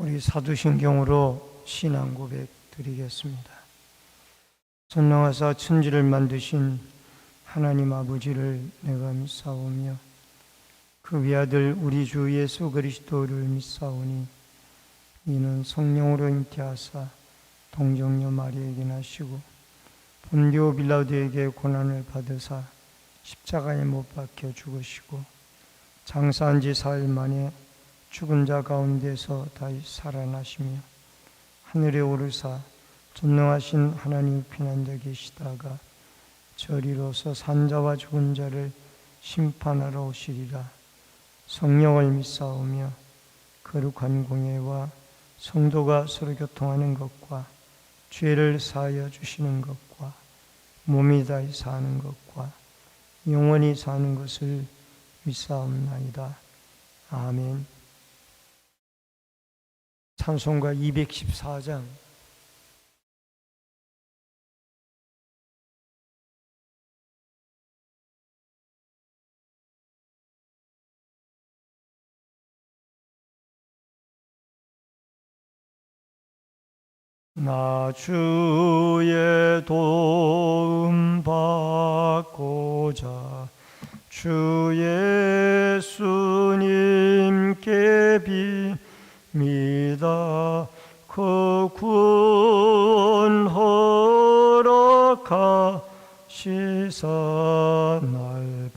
우리 사도신경으로 신앙 고백 드리겠습니다. 전능하사 천지를 만드신 하나님 아버지를 내가 믿사오며 그 외아들 우리 주 예수 그리스도를 믿사오니 이는 성령으로 잉태하사 동정녀 마리아에게 나시고 본디오 빌라도에게 고난을 받으사 십자가에 못 박혀 죽으시고 장사한 지 4일 만에 죽은 자 가운데서 다시 살아나시며 하늘에 오르사 전능하신 하나님 피난자 계시다가 저리로서 산자와 죽은 자를 심판하러 오시리라. 성령을 믿사오며 거룩한 공예와 성도가 서로 교통하는 것과 죄를 사하여 주시는 것과 몸이 다시 사는 것과 영원히 사는 것을 믿사옵나이다. 아멘. 찬송가 214장. 나 주의 도움 받고자 주 예수님께 빕니다. 그 구원 허락하시사 날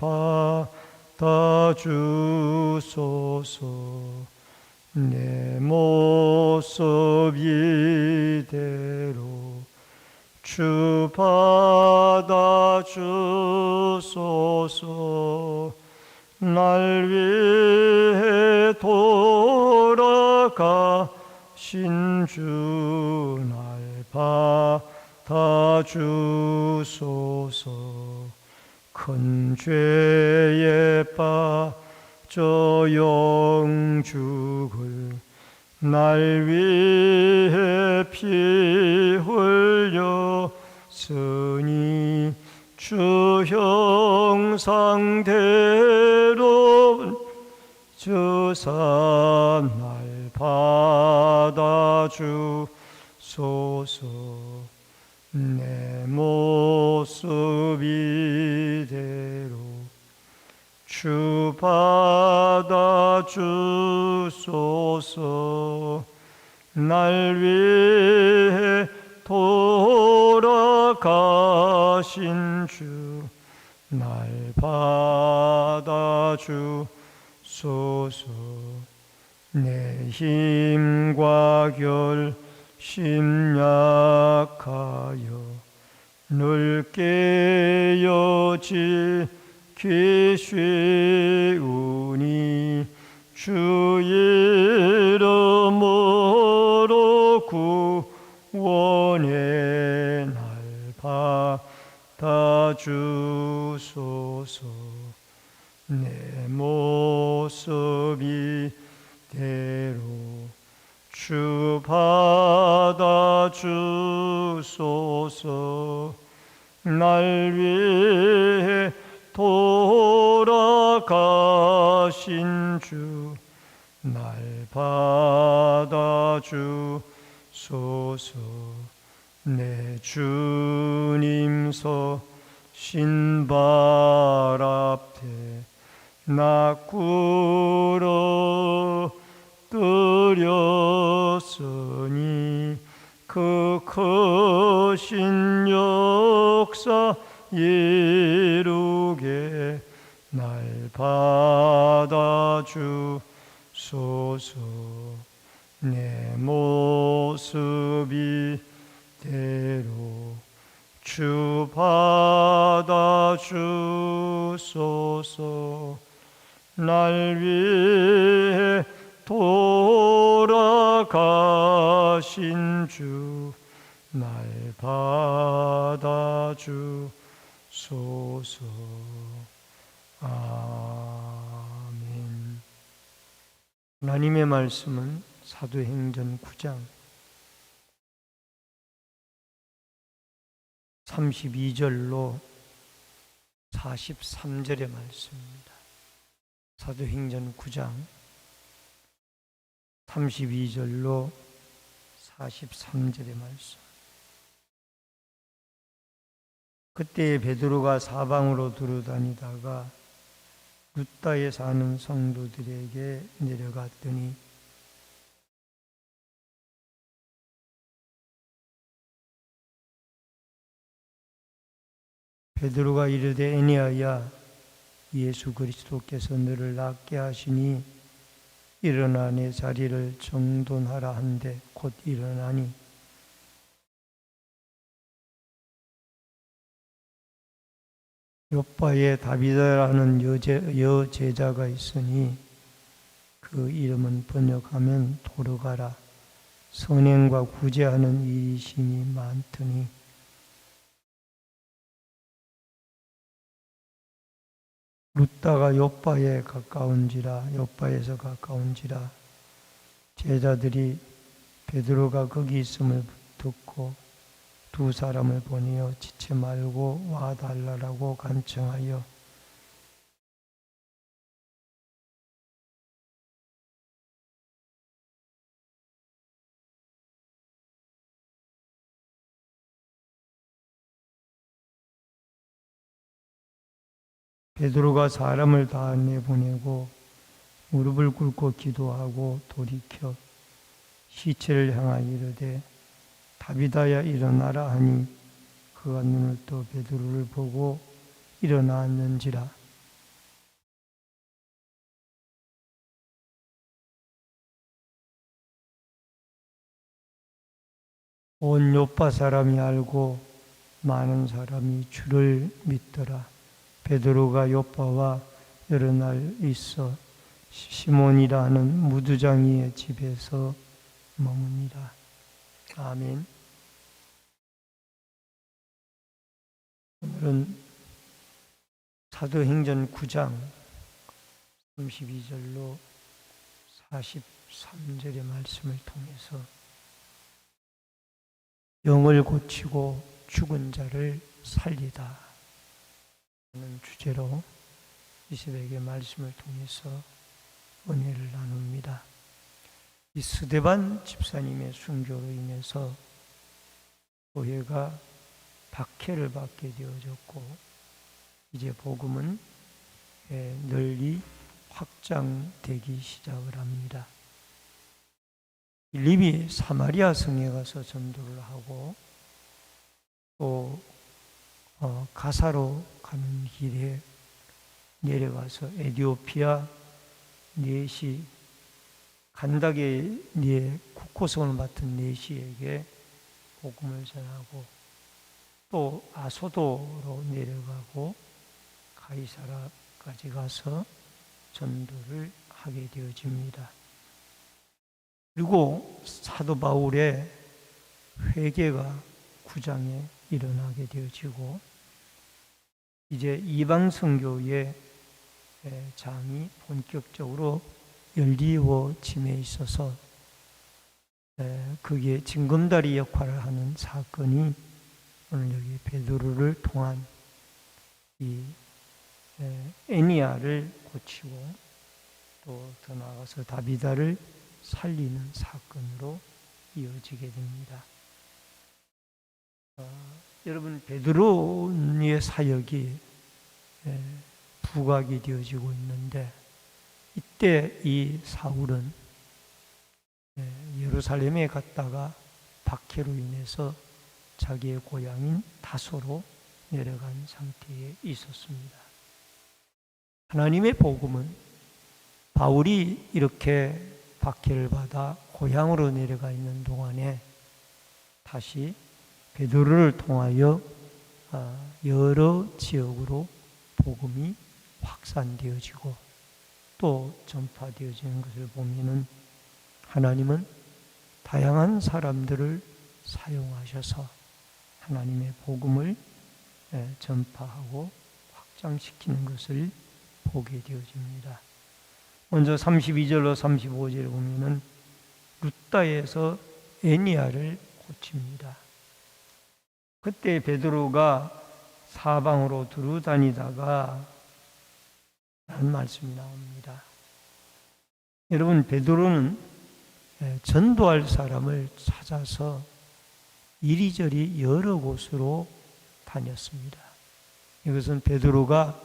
받아주소서. 내 모습 이대로 주 받아주소서. 날 위해 돌아가신 주 날 받아주소서. 큰 죄에 빠져 영죽을 날 위해 피 흘렸으니 주 형상대로 주사 날 받아주소서. 내 모습 이대로 주 받아주소서. 날 위해 돌아가신 주 날 받아주소서. 내 힘과 결심 약하여 늘 깨어지기 쉬우니 주 이름으로 구원의 날 받아주소서. 내 모습 이대로 주 받아주소서. 날 위해 돌아가신 주 날 받아주소서. 내 주님 서신 발 앞에 나 꿇어뜨렸으니 그 크신 역사 이루게 날 받아주소서. 내 모습 이대로 주 받아주소서. 날 위해 돌아가신 주 날 받아주소서. 아멘. 하나님의 말씀은 사도행전 9장 32절로 43절의 말씀입니다. 사도행전 9장 32절로 43절의 말씀. 그때 베드로가 사방으로 두루다니다가 룻다에 사는 성도들에게 내려갔더니 베드로가 이르되 에니야야 예수 그리스도께서 너를 낫게 하시니 일어나 내 자리를 정돈하라 한데 곧 일어나니 욥바에 다비다라는 여제자가 있으니 그 이름은 번역하면 도르가라. 선행과 구제하는 이심이 많더니 룻다가 욥바에 가까운지라 욥바에서 가까운지라. 제자들이 베드로가 거기 있음을 듣고 두 사람을 보내어 지체 말고 와달라고 간청하여 베드로가 사람을 다 내보내고 무릎을 꿇고 기도하고 돌이켜 시체를 향하여 이르되 다비다야 일어나라 하니 그가 눈을 떠 베드로를 보고 일어났는지라. 온 욥바 사람이 알고 많은 사람이 주를 믿더라. 베드로가 욥바와 여러 날 있어 시몬이라는 무두장이의 집에서 머무니라. 아멘. 오늘은 사도행전 9장 32절로 43절의 말씀을 통해서 영을 고치고 죽은 자를 살리다 하는 주제로 이 새벽의 말씀을 통해서 은혜를 나눕니다. 이 스데반 집사님의 순교로 인해서 교회가 박해를 받게 되어졌고 이제 복음은 널리 확장되기 시작을 합니다. 빌립이 사마리아 성에 가서 전도를 하고 또 가사로 가는 길에 내려가서 에디오피아 네시 간닥의 국호성을 맡은 네시에게 복음을 전하고 또 아소도로 내려가고 가이사라까지 가서 전도를 하게 되어집니다. 그리고 사도 바울의 회개가 9장에 일어나게 되어지고 이제 이방 선교의 장이 본격적으로 열리워짐에 있어서 그게 징검다리 역할을 하는 사건이 오늘 여기 베드로를 통한 이 에니야를 고치고 또 더 나아가서 다비다를 살리는 사건으로 이어지게 됩니다. 여러분 베드로의 사역이 부각이 되어지고 있는데 이때 이 사울은 예루살렘에 갔다가 박해로 인해서 자기의 고향인 다소로 내려간 상태에 있었습니다. 하나님의 복음은 바울이 이렇게 박해를 받아 고향으로 내려가 있는 동안에 다시 베드로를 통하여 여러 지역으로 복음이 확산되어지고 또 전파되어지는 것을 보면은 하나님은 다양한 사람들을 사용하셔서 하나님의 복음을 전파하고 확장시키는 것을 보게 되어집니다. 먼저 32절로 35절에 보면은 룻다에서 에니야를 고칩니다. 그때 베드로가 사방으로 두루 다니다가 라는 말씀이 나옵니다. 여러분 베드로는 전도할 사람을 찾아서 이리저리 여러 곳으로 다녔습니다. 이것은 베드로가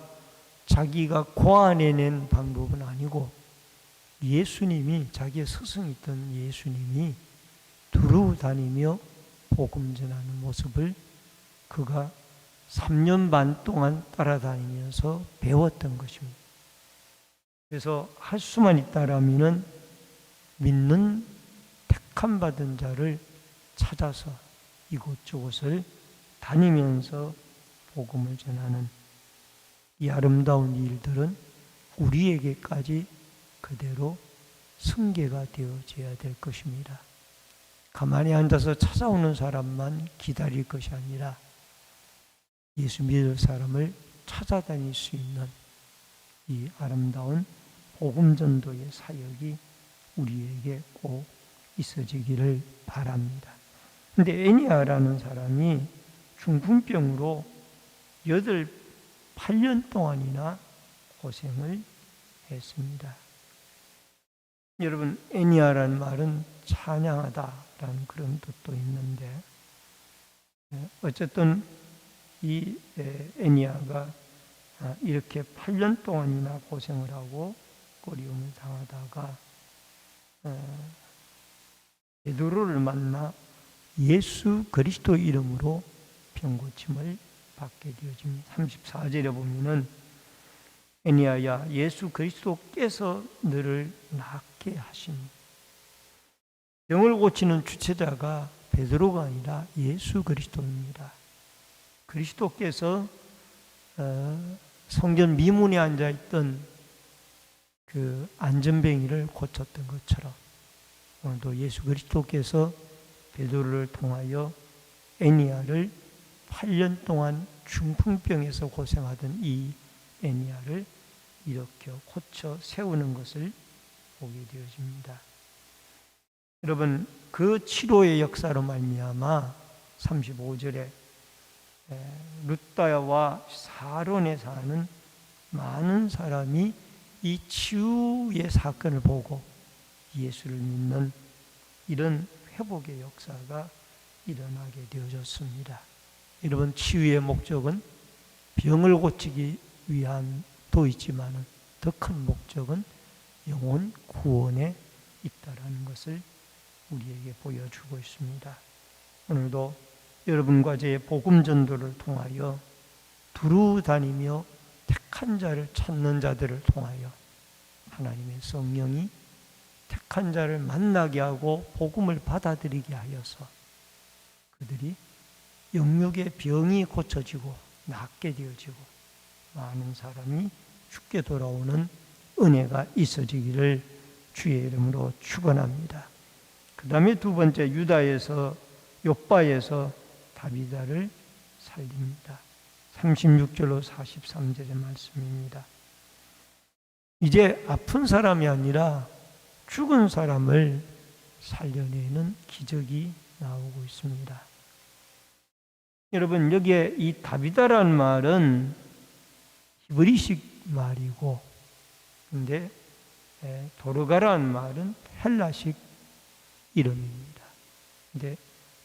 자기가 고안해낸 방법은 아니고 예수님이, 자기의 스승이던 예수님이 두루 다니며 복음 전하는 모습을 그가 3년 반 동안 따라다니면서 배웠던 것입니다. 그래서 할 수만 있다라면 믿는 택함 받은 자를 찾아서 이곳저곳을 다니면서 복음을 전하는 이 아름다운 일들은 우리에게까지 그대로 승계가 되어져야 될 것입니다. 가만히 앉아서 찾아오는 사람만 기다릴 것이 아니라 예수 믿을 사람을 찾아다닐 수 있는 이 아름다운 복음 전도의 사역이 우리에게 꼭 있어지기를 바랍니다. 근데 애니아라는 사람이 중풍병으로 8년 동안이나 고생을 했습니다. 여러분, 애니아라는 말은 찬양하다라는 그런 뜻도 있는데, 어쨌든 이 애니아가 이렇게 8년 동안이나 고생을 하고 꼬리움을 당하다가 베드로를 만나 예수 그리스도 이름으로 병고침을 받게 되어집니다. 34절에 보면은 애니아야, 예수 그리스도께서 너를 낫게 하시니. 병을 고치는 주체자가 베드로가 아니라 예수 그리스도입니다. 그리스도께서 성전 미문에 앉아있던 그 안전뱅이를 고쳤던 것처럼 오늘도 예수 그리스도께서 베드로를 통하여 애니아를 8년 동안 중풍병에서 고생하던 이 애니아를 이렇게 고쳐 세우는 것을 보게 되어집니다. 여러분, 그 치료의 역사로 말미암아 35절에 루다와 사론에 사는 많은 사람이 이 치유의 사건을 보고 예수를 믿는 이런 회복의 역사가 일어나게 되어졌습니다. 여러분, 치유의 목적은 병을 고치기 위함도 있지만 더 큰 목적은 영혼 구원에 있다라는 것을 우리에게 보여주고 있습니다. 오늘도 여러분과 제 복음 전도를 통하여 두루 다니며 택한 자를 찾는 자들을 통하여 하나님의 성령이 택한 자를 만나게 하고 복음을 받아들이게 하여서 그들이 영육의 병이 고쳐지고 낫게 되어지고 많은 사람이 죽게 돌아오는 은혜가 있어지기를 주의 이름으로 축원합니다. 그 다음에 두 번째, 유다에서 욥바에서 다비다를 살립니다. 36절로 43절의 말씀입니다. 이제 아픈 사람이 아니라 죽은 사람을 살려내는 기적이 나오고 있습니다. 여러분, 여기에 이 다비다라는 말은 히브리식 말이고, 근데 도르가라는 말은 헬라식 이름입니다. 근데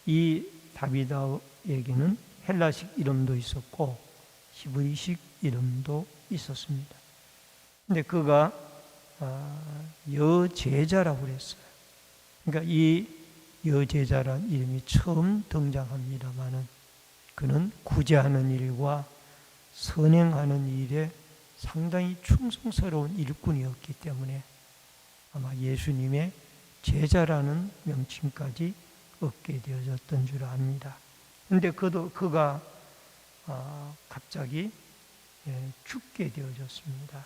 이 다비다에게는 헬라식 이름도 있었고 히브리식 이름도 있었습니다. 근데 그가 여제자라고 그랬어요. 그러니까 이 여제자라는 이름이 처음 등장합니다마는 그는 구제하는 일과 선행하는 일에 상당히 충성스러운 일꾼이었기 때문에 아마 예수님의 제자라는 명칭까지 얻게 되어졌던 줄 압니다. 그런데 그가 갑자기 죽게 되어졌습니다.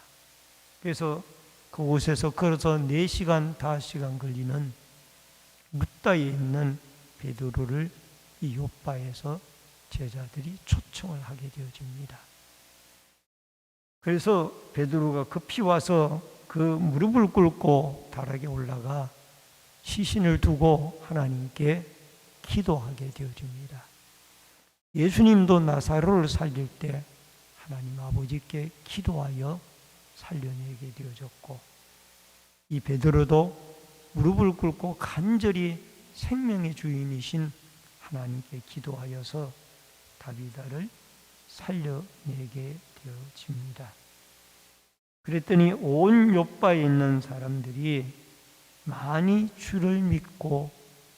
그래서 그곳에서 걸어서 4시간, 5시간 걸리는 루다에 있는 베드로를 이 욥바에서 제자들이 초청을 하게 되어집니다. 그래서 베드로가 급히 와서 그 무릎을 꿇고 다락에 올라가 시신을 두고 하나님께 기도하게 되어집니다. 예수님도 나사로를 살릴 때 하나님 아버지께 기도하여 살려내게 되어졌고, 이 베드로도 무릎을 꿇고 간절히 생명의 주인이신 하나님께 기도하여서 다비다를 살려내게 되어집니다. 그랬더니 온 욥바에 있는 사람들이 많이 주를 믿고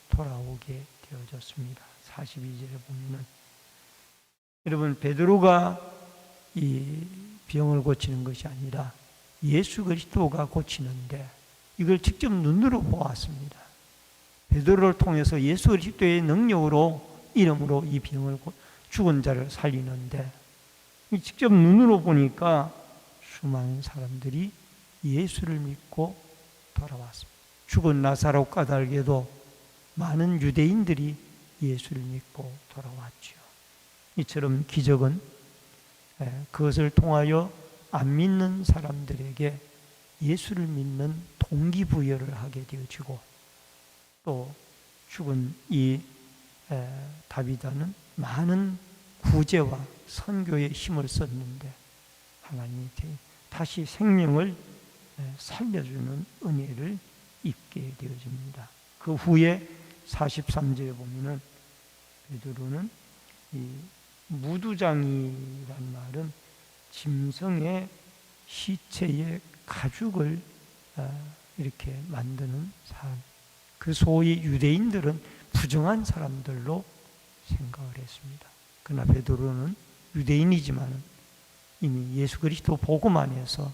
돌아오게 되어졌습니다. 42절에 보면은 여러분, 베드로가 이 병을 고치는 것이 아니라 예수 그리스도가 고치는데 이걸 직접 눈으로 보았습니다. 베드로를 통해서 예수 그리스도의 능력으로, 이름으로 이 병을, 죽은 자를 살리는데 직접 눈으로 보니까 수많은 사람들이 예수를 믿고 돌아왔습니다. 죽은 나사로 까닭에도 많은 유대인들이 예수를 믿고 돌아왔죠. 이처럼 기적은 그것을 통하여 안 믿는 사람들에게 예수를 믿는 동기부여를 하게 되어지고, 또 죽은 이 다비다는 많은 구제와 선교의 힘을 썼는데 하나님이 다시 생명을 살려주는 은혜를 입게 되어집니다. 그 후에 43절에 보면은 베드로는 이 무두장이란 말은 짐승의 시체의 가죽을 이렇게 만드는 사람, 그 소위 유대인들은 부정한 사람들로 생각을 했습니다. 그러나 베드로는 유대인이지만 이미 예수 그리스도 복음 안에서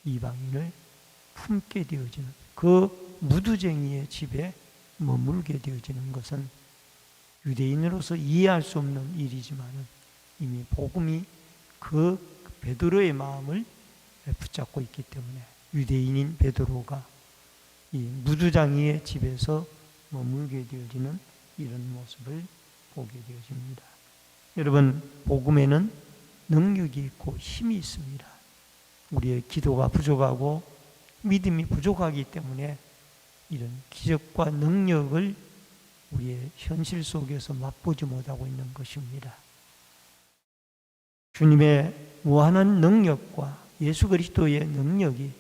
이방인을 품게 되어지는, 그 무두쟁이의 집에 머물게 되어지는 것은 유대인으로서 이해할 수 없는 일이지만 이미 복음이 그 베드로의 마음을 붙잡고 있기 때문에 유대인인 베드로가 이 무두장이의 집에서 머물게 되어지는 이런 모습을 보게 되어집니다. 여러분, 복음에는 능력이 있고 힘이 있습니다. 우리의 기도가 부족하고 믿음이 부족하기 때문에 이런 기적과 능력을 우리의 현실 속에서 맛보지 못하고 있는 것입니다. 주님의 무한한 능력과 예수 그리스도의 능력이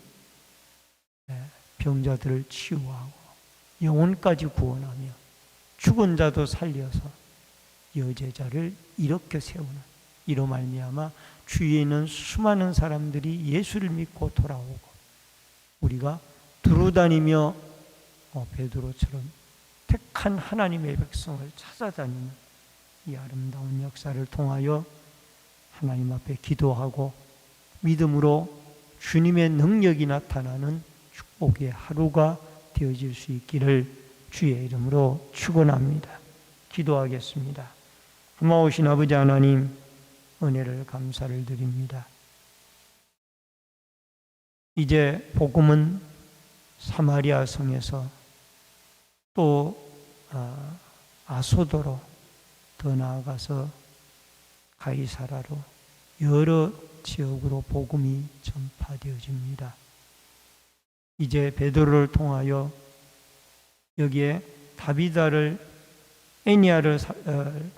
병자들을 치유하고 영혼까지 구원하며 죽은 자도 살려서 여제자를 일으켜 세우는, 이로 말미암아 주위에 있는 수많은 사람들이 예수를 믿고 돌아오고 우리가 두루다니며 베드로처럼 택한 하나님의 백성을 찾아다니는 이 아름다운 역사를 통하여 하나님 앞에 기도하고 믿음으로 주님의 능력이 나타나는 축복의 하루가 되어질 수 있기를 주의 이름으로 축원합니다. 기도하겠습니다. 고마우신 아버지 하나님, 은혜를 감사를 드립니다. 이제 복음은 사마리아 성에서 또 아소도로, 더 나아가서 가이사라로 여러 지역으로 복음이 전파되어집니다. 이제 베드로를 통하여 여기에 다비다를, 애니아를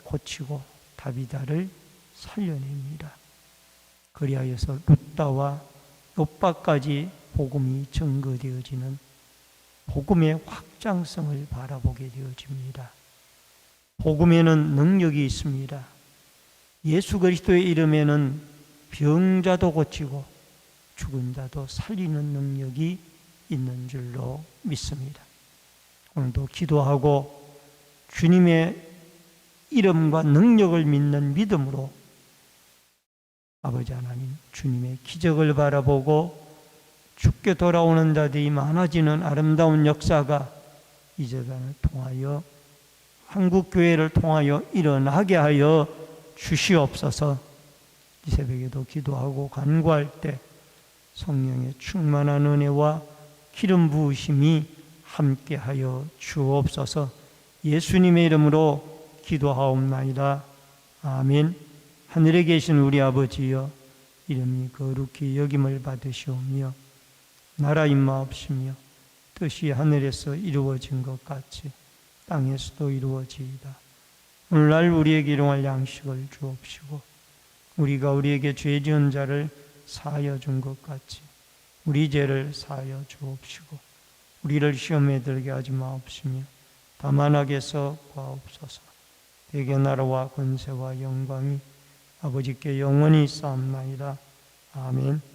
고치고 다비다를 살려냅니다. 그리하여서 룻다와 욥바까지 복음이 증거되어지는 복음의 확장성을 바라보게 되어집니다. 복음에는 능력이 있습니다. 예수 그리스도의 이름에는 병자도 고치고 죽은 자도 살리는 능력이 있는 줄로 믿습니다. 오늘도 기도하고 주님의 이름과 능력을 믿는 믿음으로 아버지 하나님, 주님의 기적을 바라보고 죽게 돌아오는 자들이 많아지는 아름다운 역사가 이 재단을 통하여, 한국교회를 통하여 일어나게 하여 주시옵소서. 이 새벽에도 기도하고 간구할 때 성령의 충만한 은혜와 기름 부으심이 함께하여 주옵소서. 예수님의 이름으로 기도하옵나이다. 아멘. 하늘에 계신 우리 아버지여, 이름이 거룩히 여김을 받으시오며 나라 임하옵시며 뜻이 하늘에서 이루어진 것 같이 땅에서도 이루어지이다. 오늘날 우리에게 일용할 양식을 주옵시고 우리가 우리에게 죄 지은 자를 사하여 준 것 같이 우리 죄를 사하여 주옵시고 우리를 시험에 들게 하지 마옵시며 다만 악에서 구하옵소서. 대개 나라와 권세와 영광이 아버지께 영원히 쌓옵나이다. 아멘.